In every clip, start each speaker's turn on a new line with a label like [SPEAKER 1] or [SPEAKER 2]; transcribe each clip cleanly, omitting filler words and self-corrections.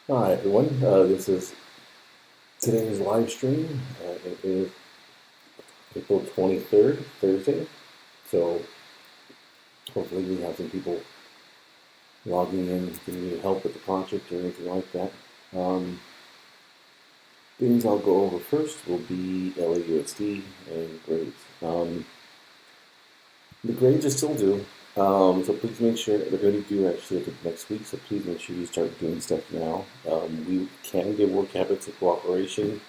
[SPEAKER 1] Hi everyone, this is today's live stream. It is April 23rd, Thursday, so hopefully we have some people logging in if you need help with the project or anything like that. Um, Things I'll go over first will be LAUSD and grades. The grades are still due, so please make sure they're going to be due actually at the next week, so please make sure you start doing stuff now. We can give work habits of cooperation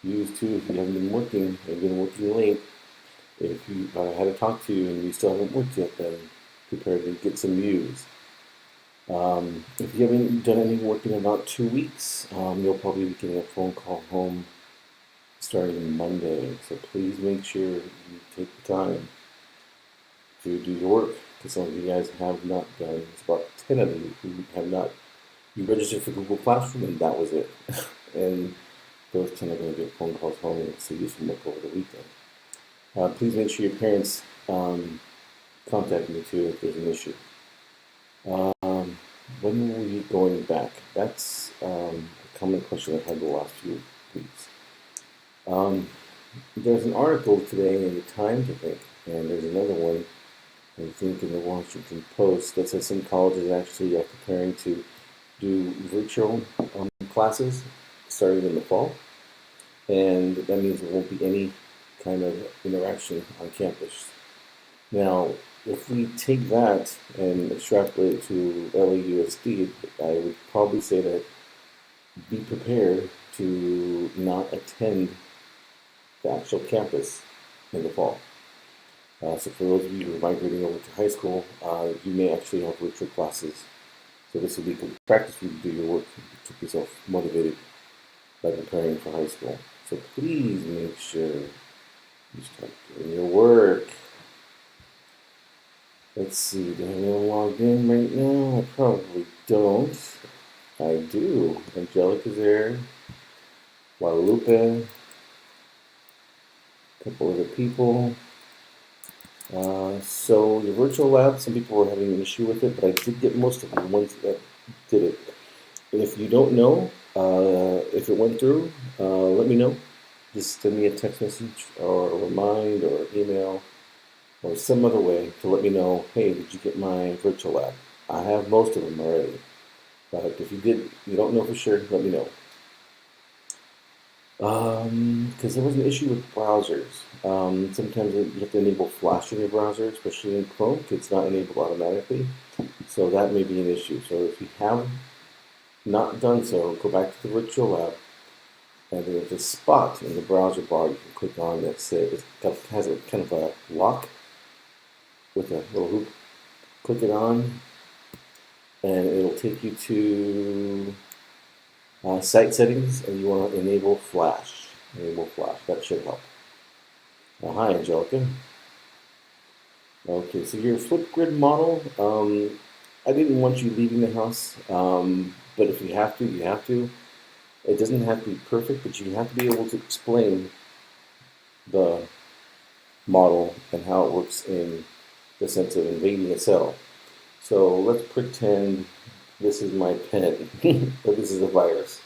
[SPEAKER 1] used to if you haven't been working and been working late. If you had to talk to you and you still haven't worked yet, then prepare to get some views. If you haven't done any work in about 2 weeks, you'll probably be getting a phone call home starting Monday. So please make sure you take the time to do your work, because some of you guys have not done. It's about 10 of you who have not. You registered for Google Classroom and that was it. And those 10 are going to get phone calls home and see you some work over the weekend. Please make sure your parents contact me too if there's an issue. Um, when will we be going back? That's a common question I've had the last few weeks. Um, there's an article today in the Times, I think, and there's another one, I think, in the Washington Post that says some colleges actually are preparing to do virtual classes starting in the fall, and that means there won't be any kind of interaction on campus. Now, if we take that and extrapolate it to LAUSD, I would probably say that be prepared to not attend the actual campus in the fall. So for those of you who are migrating over to high school, you may actually have virtual classes. So this will be good practice for you to do your work, to keep yourself motivated by preparing for high school. So please make sure you start doing your work. Let's see, do I have anyone logged in right now? I probably don't. I do. Angelica's there. Guadalupe. A couple other people. So your virtual lab, some people were having an issue with it, but I did get most of the ones that did it. And if you don't know if it went through, let me know. Just send me a text message or a remind or email or some other way to let me know, hey, did you get my virtual lab? I have most of them already. But if you don't know for sure, let me know. Because there was an issue with browsers. Sometimes you have to enable Flash in your browser, especially in Chrome. It's not enabled automatically. So that may be an issue. So if you have not done so, go back to the virtual lab, and there's a spot in the browser bar you can click on that has a kind of a lock with a little hoop. Click it on, and it'll take you to site settings, and you want to enable Flash. Enable Flash. That should help. Hi, Angelica. Okay, so your Flipgrid model, I didn't want you leaving the house, but if you have to, you have to. It doesn't have to be perfect, but you have to be able to explain the model and how it works in the sense of invading a cell. So let's pretend this is my pen, but this is a virus.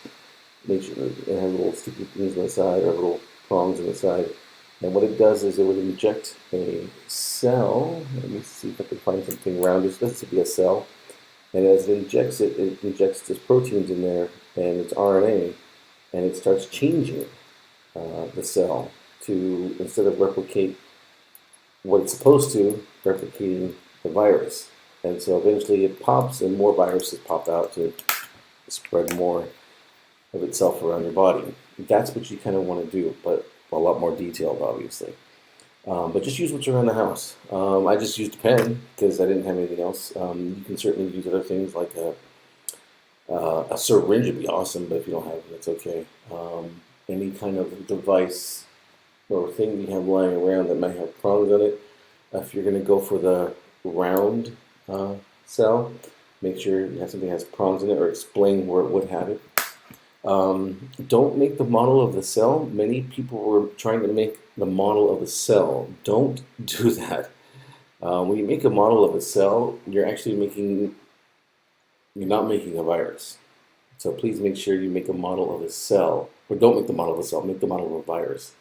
[SPEAKER 1] Make sure it has little sticky things on the side or little prongs on the side. And what it does is it would inject a cell. Let me see if I can find something around this. This would be a cell. And as it injects this proteins in there and its RNA, and it starts changing the cell to, instead of replicate what it's supposed to, replicating the virus. And so eventually it pops and more viruses pop out to spread more of itself around your body. That's what you kind of want to do, but a lot more detailed, obviously. But just use what's around the house. I just used a pen because I didn't have anything else. You can certainly use other things like a syringe would be awesome, but if you don't have it, that's okay. Any kind of device or thing you have lying around that might have prongs on it. If you're going to go for the round cell, make sure you have something that has prongs in it or explain where it would have it. Don't make the model of the cell. Many people were trying to make the model of a cell. Don't do that. When you make a model of a cell, you're not making a virus. So please make sure you make a model of a cell, or don't make the model of a cell, make the model of a virus.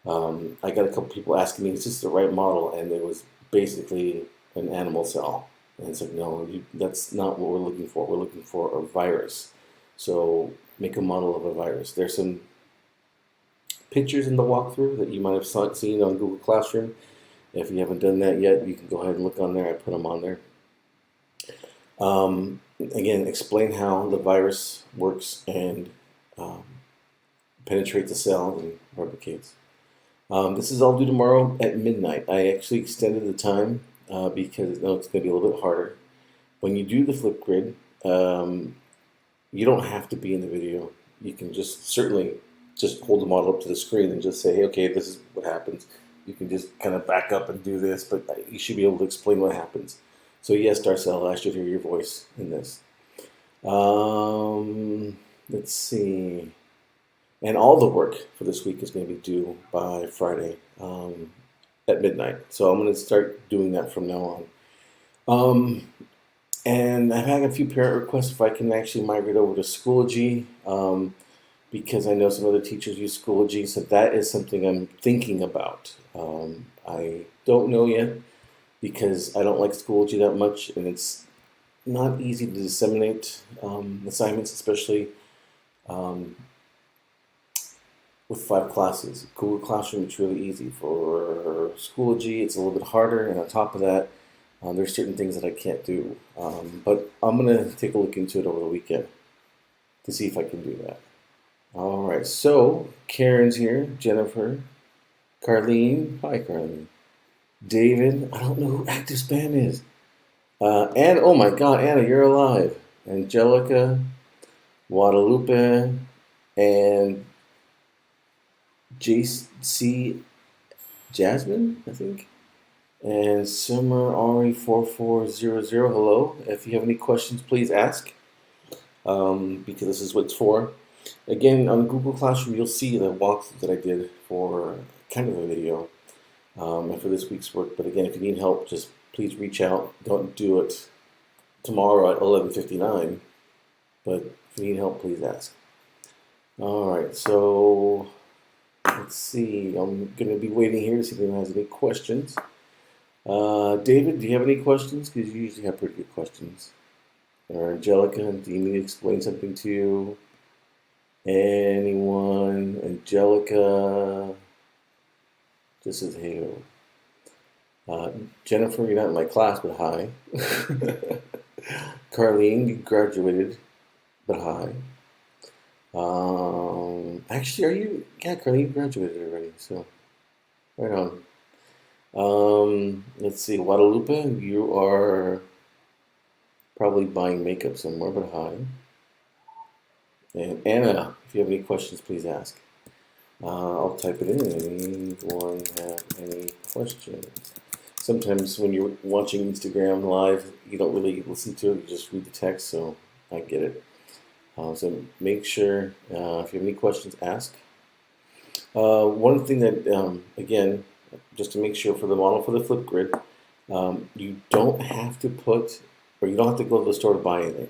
[SPEAKER 1] I got a couple people asking me, is this the right model? And it was basically an animal cell. And it's like, no, that's not what we're looking for. We're looking for a virus. So make a model of a virus. There's some pictures in the walkthrough that you might have seen on Google Classroom. If you haven't done that yet, you can go ahead and look on there. I put them on there. Again, explain how the virus works and penetrates the cell and replicates. This is all due tomorrow at midnight. I actually extended the time because I know it's going to be a little bit harder. When you do the flip grid, you don't have to be in the video. You can certainly just hold the model up to the screen and just say, hey, okay, this is what happens. You can just kind of back up and do this, but you should be able to explain what happens. So yes, Darcel, I should hear your voice in this. Let's see. And all the work for this week is going to be due by Friday at midnight. So I'm going to start doing that from now on. And I've had a few parent requests if I can actually migrate over to Schoology, because I know some other teachers use Schoology. So that is something I'm thinking about. I don't know yet because I don't like Schoology that much, and it's not easy to disseminate assignments, especially with 5 classes. Google Classroom, it's really easy. For Schoology, it's a little bit harder, and on top of that, there's certain things that I can't do. But I'm going to take a look into it over the weekend to see if I can do that. All right, so Karen's here, Jennifer, Carlene, hi Carlene, David, I don't know who Active Spam is. Anna, oh my God, Anna, you're alive. Angelica, Guadalupe, and JC Jasmine, I think. And Summer Ari4400, hello. If you have any questions, please ask, because this is what it's for. Again, on Google Classroom, you'll see the walkthrough that I did for kind of a video and for this week's work. But again, if you need help, just please reach out. Don't do it tomorrow at 11:59. But if you need help, please ask. All right, so let's see. I'm going to be waiting here to see if anyone has any questions. David, do you have any questions? Because you usually have pretty good questions. Or Angelica, do you need to explain something to you? Anyone? Angelica, this is Halo. Jennifer, you're not in my class, but hi. Carlene, you graduated, but hi. Actually, are you? Yeah, Carlene, you graduated already, so right on. Let's see, Guadalupe, you are probably buying makeup somewhere, but hi. And Anna, if you have any questions, please ask. I'll type it in. Anyone have any questions? Sometimes when you're watching Instagram live, you don't really listen to it, you just read the text, so I get it. So make sure, if you have any questions, ask. One thing that, again, just to make sure for the model for the flip grid, you don't have to put, or you don't have to go to the store to buy anything.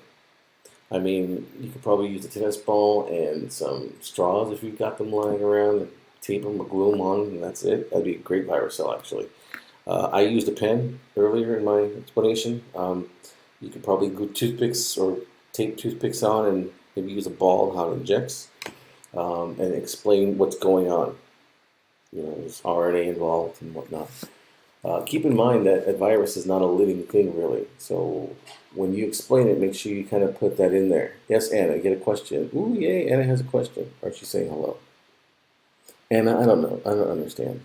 [SPEAKER 1] I mean, you could probably use a tennis ball and some straws if you've got them lying around, and tape them or glue them on, and that's it. That'd be a great virus cell, actually. I used a pen earlier in my explanation. You could probably glue toothpicks or tape toothpicks on and maybe use a ball, how it injects, and explain what's going on. You know, there's RNA involved and whatnot. Keep in mind that a virus is not a living thing, really. So when you explain it, make sure you kind of put that in there. Yes, Anna, you get a question. Ooh, yay, Anna has a question. Or she's saying hello. Anna, I don't know. I don't understand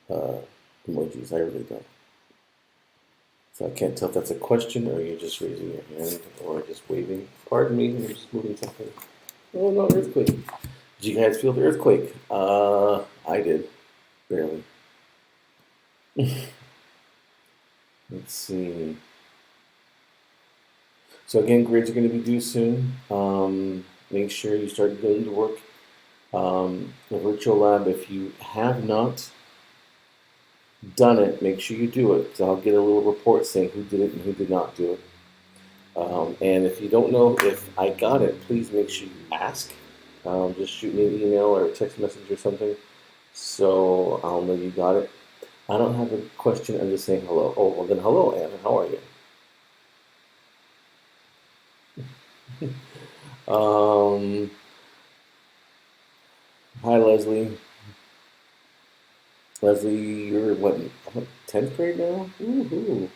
[SPEAKER 1] emojis. I really don't. So I can't tell if that's a question or you're just raising your hand or just waving. Pardon me, I'm just moving something. Oh, no, earthquake. Did you guys feel the earthquake? I did. Barely. Let's see. So again, grades are going to be due soon. Make sure you start doing the work. The virtual lab, if you have not done it, make sure you do it. So I'll get a little report saying who did it and who did not do it. And if you don't know if I got it, please make sure you ask. Just shoot me an email or a text message or something so I'll know you got it. I don't have a question. I'm just saying hello. Oh, well then hello, Anna. How are you? Hi, Leslie. Leslie, you're what, 10th grade now? Woohoo.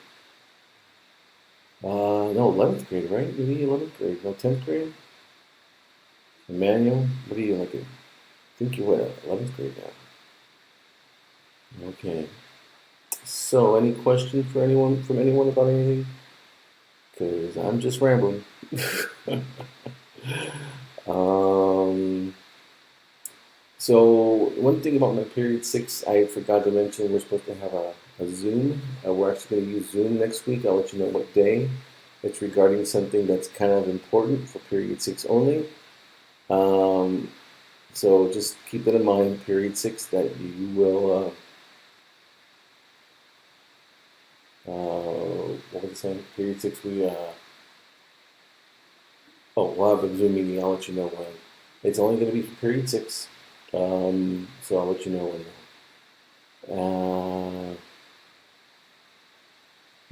[SPEAKER 1] No, 11th grade, right? You're the 11th grade. No, 10th grade? Emmanuel, what are you like? I think you're what, 11th grade now. Okay. So, any questions for anyone from anyone about anything? Because I'm just rambling. um, so one thing about my period six, I forgot to mention we're supposed to have a Zoom. We're actually going to use Zoom next week. I'll let you know what day. It's regarding something that's kind of important for period six only. Um, so just keep that in mind, period six, that you will, what was I saying? Period six, we'll have a Zoom meeting. I'll let you know when. It's only going to be for period six. So I'll let you know when. Uh,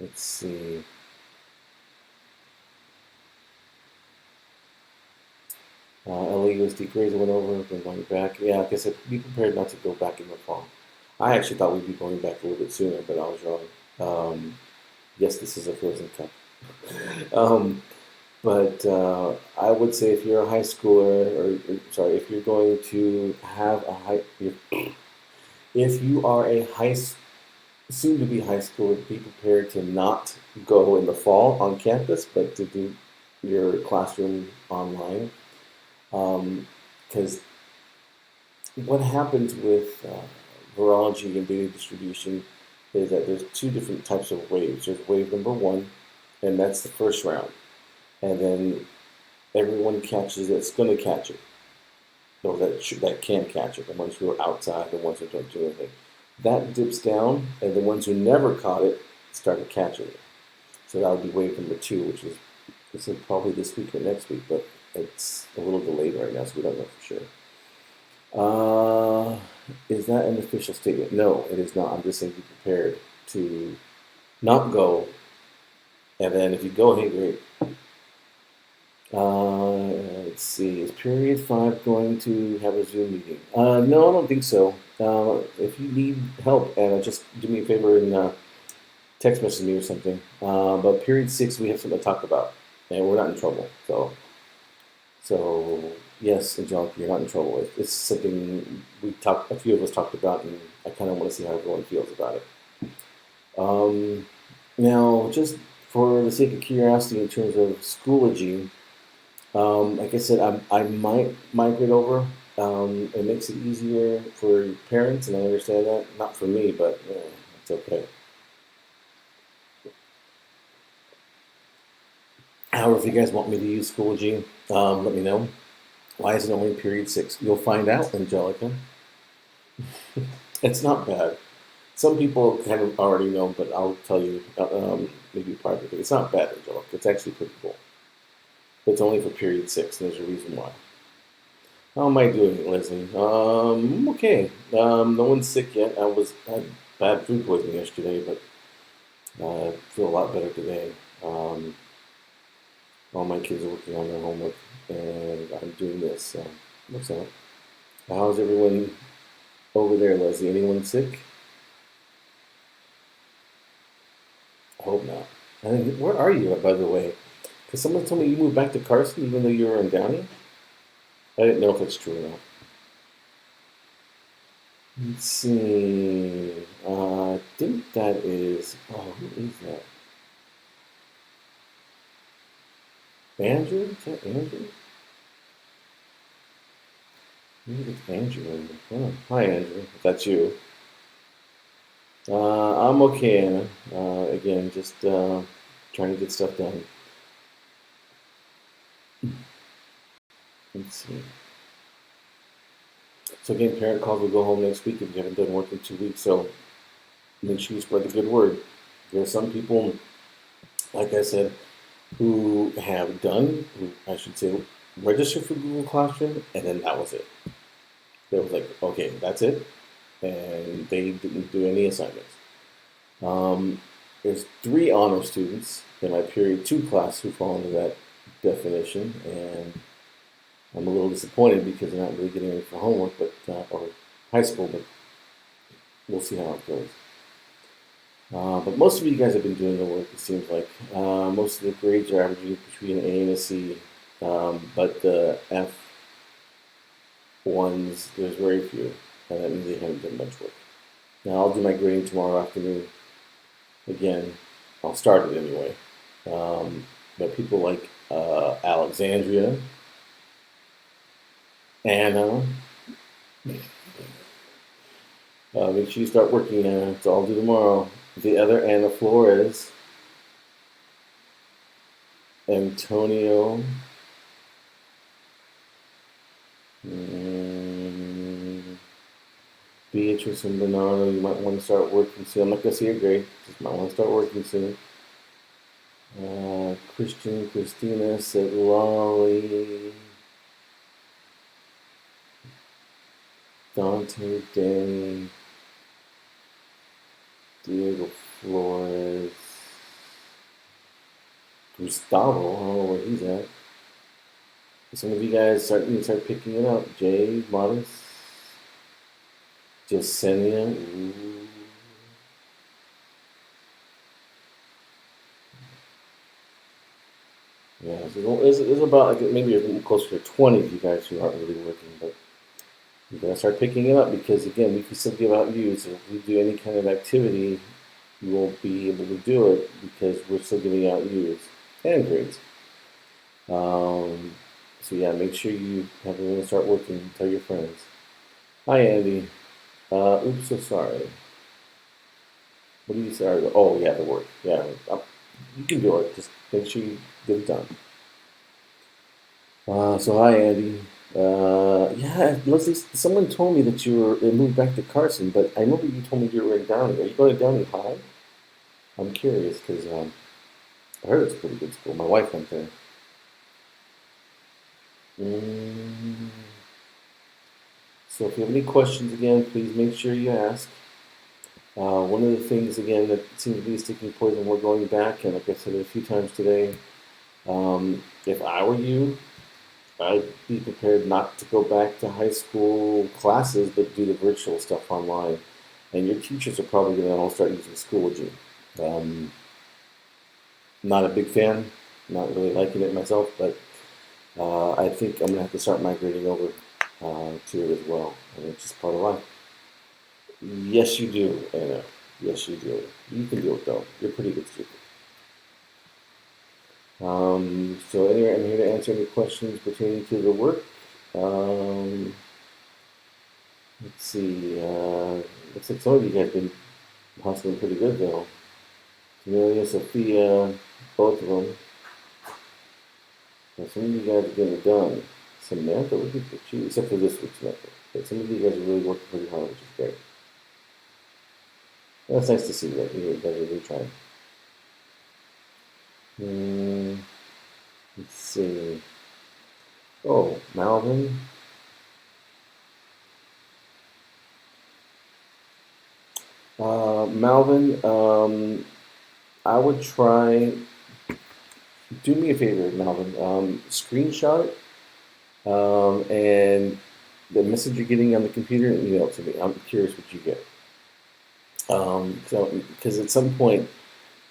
[SPEAKER 1] let's see. LAUSD grades I went over, been going back. Yeah, like I said, be prepared not to go back in the fall. I actually thought we'd be going back a little bit sooner, but I was wrong. Yes, this is a frozen cup. Um, but I would say if you're a high schooler, or sorry, if you're going to have a if you are a soon to be high schooler, be prepared to not go in the fall on campus, but to do your classroom online. Because what happens with virology and data distribution is that there's two different types of waves. There's wave number one, and that's the first round. And then everyone catches that's going to catch it, or that can catch it, the ones who are outside, the ones who don't do anything. That dips down, and the ones who never caught it started catching it. So that would be wave number two, which is this is probably this week or next week, but it's a little delayed right now, so we don't know for sure. Is that an official statement? No, it is not. I'm just saying be prepared to not go, and then if you go, hey, great. Let's see. Is period five going to have a Zoom meeting? No, I don't think so. If you need help, Anna, just do me a favor and text message me or something. But period six, we have something to talk about, and we're not in trouble. So yes, Angelica, you're not in trouble. It's something a few of us talked about, and I kind of want to see how everyone feels about it. Now, just for the sake of curiosity, in terms of Schoology, like I said, I might migrate over. It makes it easier for parents, and I understand that. Not for me, but it's okay. However, if you guys want me to use Schoology, let me know. Why is it only period six? You'll find out, Angelica. It's not bad. Some people kind of already know, but I'll tell you maybe privately. It's not bad, Angelica. It's actually pretty cool. But it's only for period six, and there's a reason why. How am I doing, Leslie? Okay. No one's sick yet. I had bad food poisoning yesterday, but I feel a lot better today. All my kids are working on their homework, and I'm doing this. So, what's up? How's everyone over there, Leslie? Anyone sick? I hope not. I think, where are you, by the way? Because someone told me you moved back to Carson even though you were in Downey. I didn't know if it's true or not. Let's see. I think that is. Oh, who is that? Andrew? Is that Andrew? Maybe it's Andrew. Oh, hi, Andrew. If that's you. I'm okay, Anna. Again, just trying to get stuff done. Let's see. So again, parent calls will go home next week if you haven't done work in 2 weeks. So make sure you spread the good word. There are some people, like I said, who have done, who I should say, registered for Google Classroom, and then that was it. They was like, okay, that's it, and they didn't do any assignments. Um, there's 3 honor students in my period 2 class who fall into that definition, and I'm a little disappointed because they're not really getting ready for homework, but or high school, but we'll see how it goes. But most of you guys have been doing the work, it seems like. Most of the grades are averaging between an A and a C, but the F1s, there's very few, and that means they haven't done much work. Now, I'll do my grading tomorrow afternoon. Again, I'll start it anyway. But people like Alexandria, Anna, make sure you start working on it. So I'll do tomorrow. The other Anna Flores, Antonio, Beatrice and Bernardo, you might want to start working soon. I'm not going to see your grade, just might want to start working soon. Christian, Christina, said Lolly, Dante, Danny, Diego Flores, Gustavo, I don't know where he's at. Some of you guys need to start picking it up. Jay, Modest, Jasenia, ooh. Yeah, there's about like maybe closer to 20 of you guys who aren't really working, but you gotta start picking it up because again, we can still give out U's. If we do any kind of activity, you won't be able to do it because we're still giving out U's and grades. So yeah, make sure you have everyone start working. Tell your friends. Hi, Andy. Oops, so sorry. What do you say? Oh, yeah, the work. Yeah, you can do it. Just make sure you get it done. So hi, Andy. Yeah, Leslie, someone told me that you were moved back to Carson, but I remember you told me you were in Downey. Are you going to Downey High? I'm curious because I heard it's a pretty good school. My wife went there. Mm. So if you have any questions, again, please make sure you ask. One of the things, again, that seems to be a sticking point, and we're going back, and like I said a few times today, if I were you, I'd be prepared not to go back to high school classes, but do the virtual stuff online. And your teachers are probably going to all start using Schoology. Not a big fan, not really liking it myself, but I think I'm going to have to start migrating over to it as well. And it's just part of life. Yes, you do, Anna. Yes, you do. You can do it, though. You're a pretty good student. So anyway, I'm here to answer any questions pertaining to the work. Let's see. Looks like some of you guys have been hustling pretty good, though. Camelia, Sophia, both of them. Now, some of you guys are getting it done. Samantha, look at you, except for this week's Samantha. But some of you guys are really working pretty hard, which is great. That's nice to see that you guys are really trying. Let's see. Oh, Malvin. Malvin, I would try. Do me a favor, Malvin. Screenshot it, and the message you're getting on the computer, and email it to me. I'm curious what you get. Because at some point,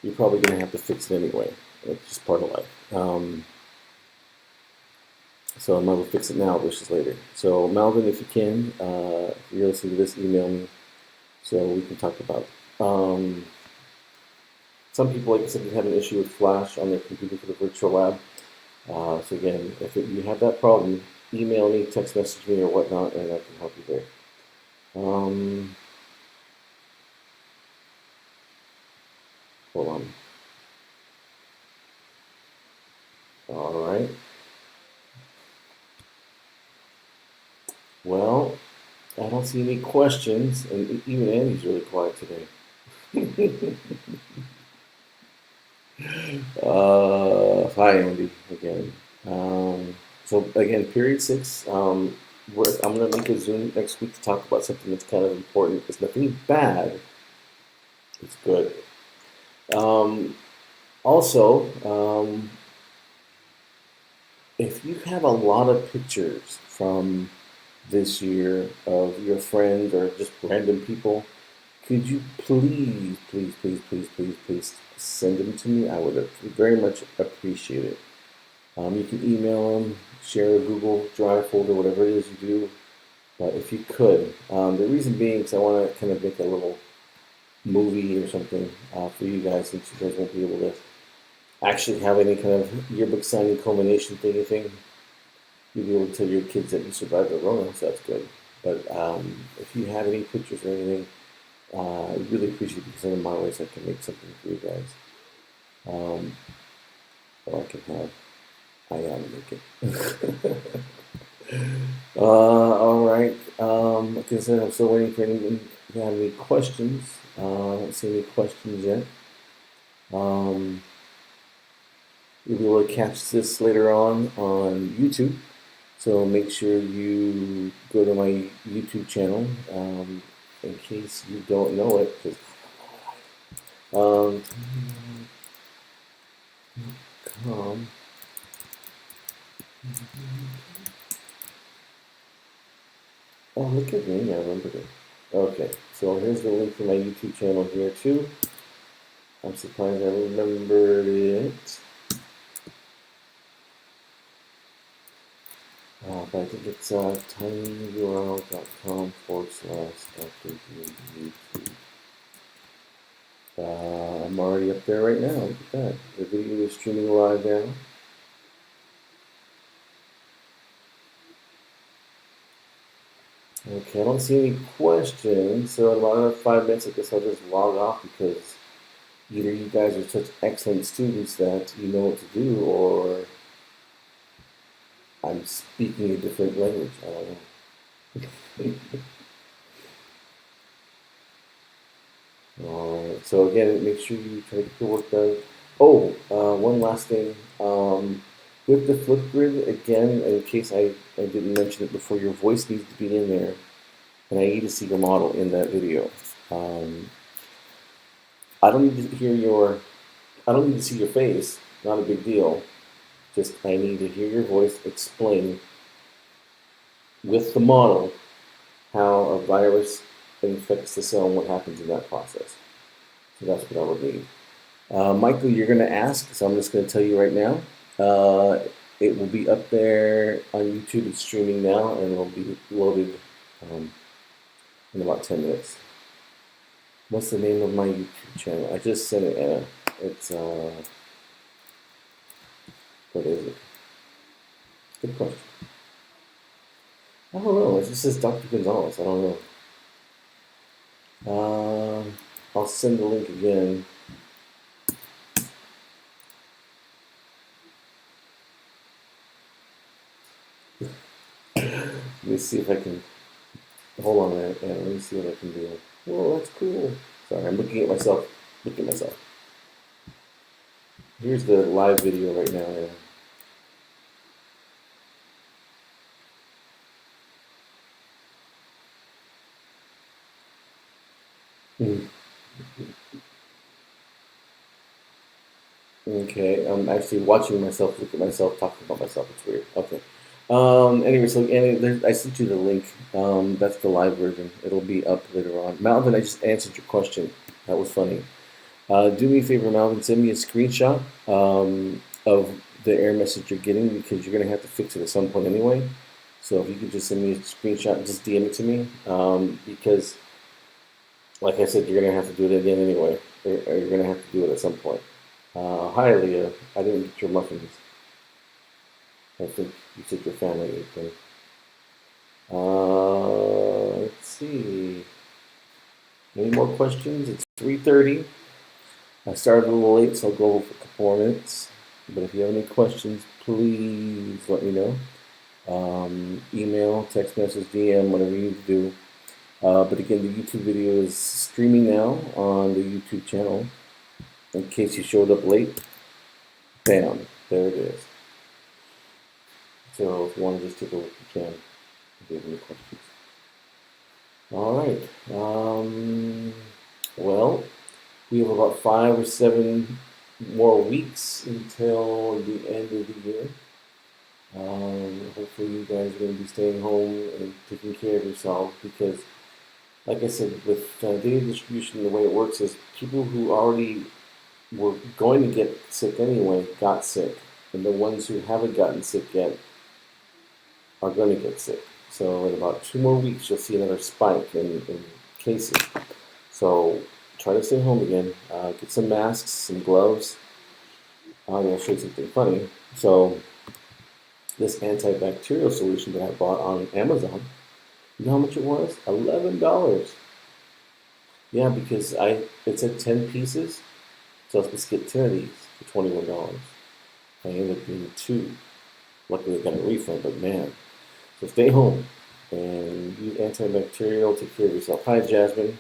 [SPEAKER 1] you're probably going to have to fix it anyway. It's just part of life. So I might as well fix it now versus later. So Malvin, if you can, if you're listening to this, email me so we can talk about it. Some people, like I said, have an issue with Flash on their computer for the virtual lab. So again, if you have that problem, email me, text message me, or whatnot, and I can help you there. Hold on. All right. Well, I don't see any questions, and even Andy's really quiet today. Hi, Andy, again. So again, period six. I'm gonna make a Zoom next week to talk about something that's kind of important. It's nothing bad. It's good. Um, also, if you have a lot of pictures from this year of your friends or just random people, could you please send them to me? I would very much appreciate it. You can email them, share a Google Drive folder, whatever it is you do. But if you could, the reason being is I want to kind of make a little movie or something for you guys, since you guys won't be able to actually have any kind of yearbook signing culmination thing. You'll be able to tell your kids that you survived the Rona, so that's good. But if you have any pictures or anything, I'd really appreciate it, because in my ways I can make something for you guys. Or I can have I am make it. All right. Like I said, I'm still waiting for anyone to have any questions. I don't see any questions yet. You'll be able to catch this later on YouTube. So make sure you go to my YouTube channel, in case you don't know it. Um, com. Oh, look at me, I remembered it. Okay, so here's the link to my YouTube channel here too. I'm surprised I remembered it. But I think it's tinyurl.com/Dr. I'm already up there right now. Look at that. The video is streaming live now. Okay, I don't see any questions, so in about another 5 minutes, I guess I'll just log off, because either you guys are such excellent students that you know what to do, or I'm speaking a different language. I don't know. Alright, so again, make sure you try to get your work done. Oh, one last thing. With the Flipgrid, again, in case I didn't mention it before, your voice needs to be in there, and I need to see your model in that video. I don't need to hear I don't need to see your face, not a big deal. Just I need to hear your voice explain with the model how a virus infects the cell and what happens in that process. So that's what I would need. Michael, you're going to ask, so I'm just going to tell you right now. It will be up there on YouTube. It's streaming now, and it'll be loaded in about 10 minutes. What's the name of my YouTube channel? I just sent it, Anna. It's, what is it? Good question. I don't know. It just says Dr. Gonzalez. I don't know. I'll send the link again. Let me see if I can. Hold on a minute. Yeah, let me see what I can do. Oh, that's cool. Sorry, I'm looking at myself. Here's the live video right now. Yeah. Okay, I'm actually watching myself look at myself, talking about myself. It's weird. Okay. Anyway, so I sent you the link. That's the live version. It'll be up later on. Malvin, I just answered your question. That was funny. Do me a favor, Malvin. Send me a screenshot of the error message you're getting, because you're gonna have to fix it at some point anyway. So if you could just send me a screenshot and just DM it to me, because, like I said, you're gonna have to do it again anyway, or you're gonna have to do it at some point. Hi, Leah. I didn't get your muffins. I think you said your family ate them. Let's see. Any more questions? It's 3:30. I started a little late, so I'll go over for a couple more minutes. But if you have any questions, please let me know. Email, text message, DM, whatever you need to do. But again, the YouTube video is streaming now on the YouTube channel. In case you showed up late, bam. There it is. So if you want to just take a look, you can. If you have any questions. All right. Well, we have about 5 or 7 more weeks until the end of the year. Hopefully you guys are going to be staying home and taking care of yourselves because, like I said, with data distribution, the way it works is people who already were going to get sick anyway got sick, and the ones who haven't gotten sick yet are going to get sick. So in about 2 more weeks, you'll see another spike in cases. So try to stay home again. Get some masks, some gloves. I'm going to show you something funny. So this antibacterial solution that I bought on Amazon, you know how much it was? $11. Yeah, because it said 10 pieces, so I was supposed to get 10 of these for $21. I ended up getting 2. Luckily, I got a refund, but man. So stay home and use antibacterial. Take care of yourself. Hi, Jasmine.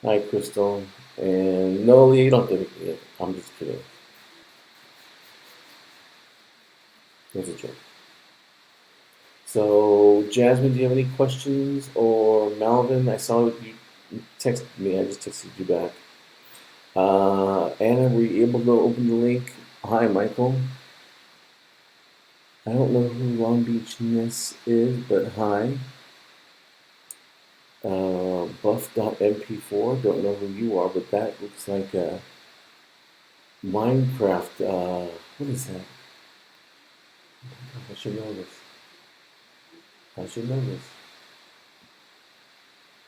[SPEAKER 1] Hi, Crystal. And no, you don't have to get it. I'm just kidding. It was a joke. So, Jasmine, do you have any questions? Or Malvin, I saw you texted me. I just texted you back. Anna, were you able to open the link? Hi, Michael. I don't know who Long Beach Ness is, but hi. Buff.mp4, don't know who you are, but that looks like a Minecraft. What is that? I should know this. I should know this.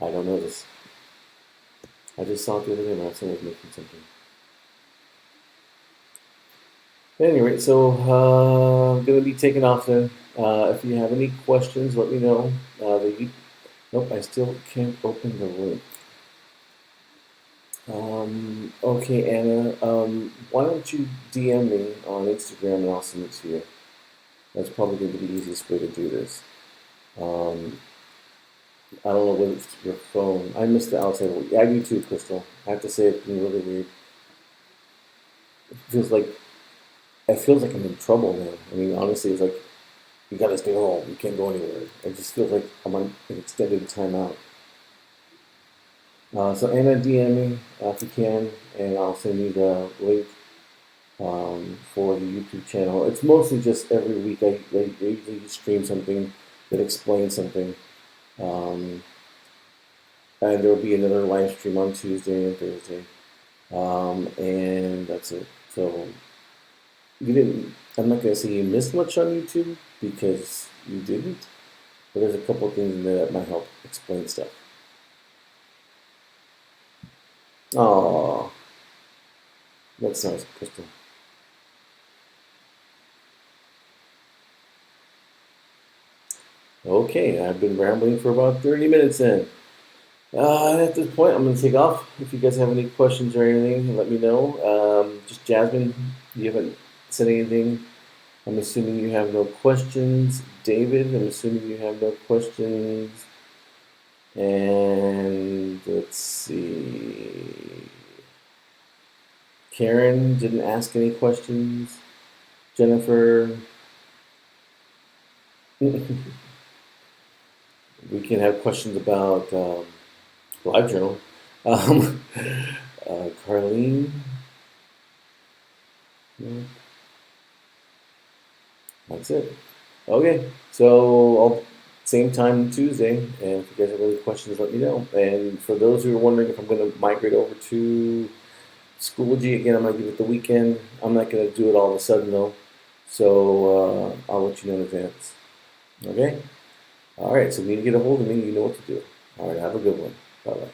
[SPEAKER 1] I don't know this. I just saw it the other day. My son was making something. At any rate, so I'm going to be taking off then. If you have any questions, let me know. Nope, I still can't open the link. Okay, Anna, why don't you DM me on Instagram and I'll send it to you. That's probably going to be the easiest way to do this. I don't know whether it's your phone. I missed the outside. I do too, Crystal. I have to say it's been really weird. It feels like I'm in trouble now. I mean, honestly, it's like you gotta stay home. You can't go anywhere. It just feels like I'm on an extended timeout. So Anna, DM me if you can, and I'll send you the link for the YouTube channel. It's mostly just every week I usually stream something that explains something. And there will be another live stream on Tuesday and Thursday. And that's it. So I'm not going to say you missed much on YouTube because you didn't, but there's a couple of things in there that might help explain stuff. Oh, that's nice, Crystal. Okay, I've been rambling for about 30 minutes then. At this point, I'm going to take off. If you guys have any questions or anything, let me know. Just Jasmine, you haven't said anything. I'm assuming you have no questions. David, I'm assuming you have no questions. And let's see. Karen didn't ask any questions. Jennifer. We can have questions about LiveJournal. Carlene. No. That's it. Okay, so same time Tuesday, and if you guys have any questions, let me know. And for those who are wondering if I'm going to migrate over to Schoology again, I might give it the weekend. I'm not going to do it all of a sudden though, so I'll let you know in advance. Okay? All right, so if you need to get a hold of me, you know what to do. All right, have a good one. Bye-bye.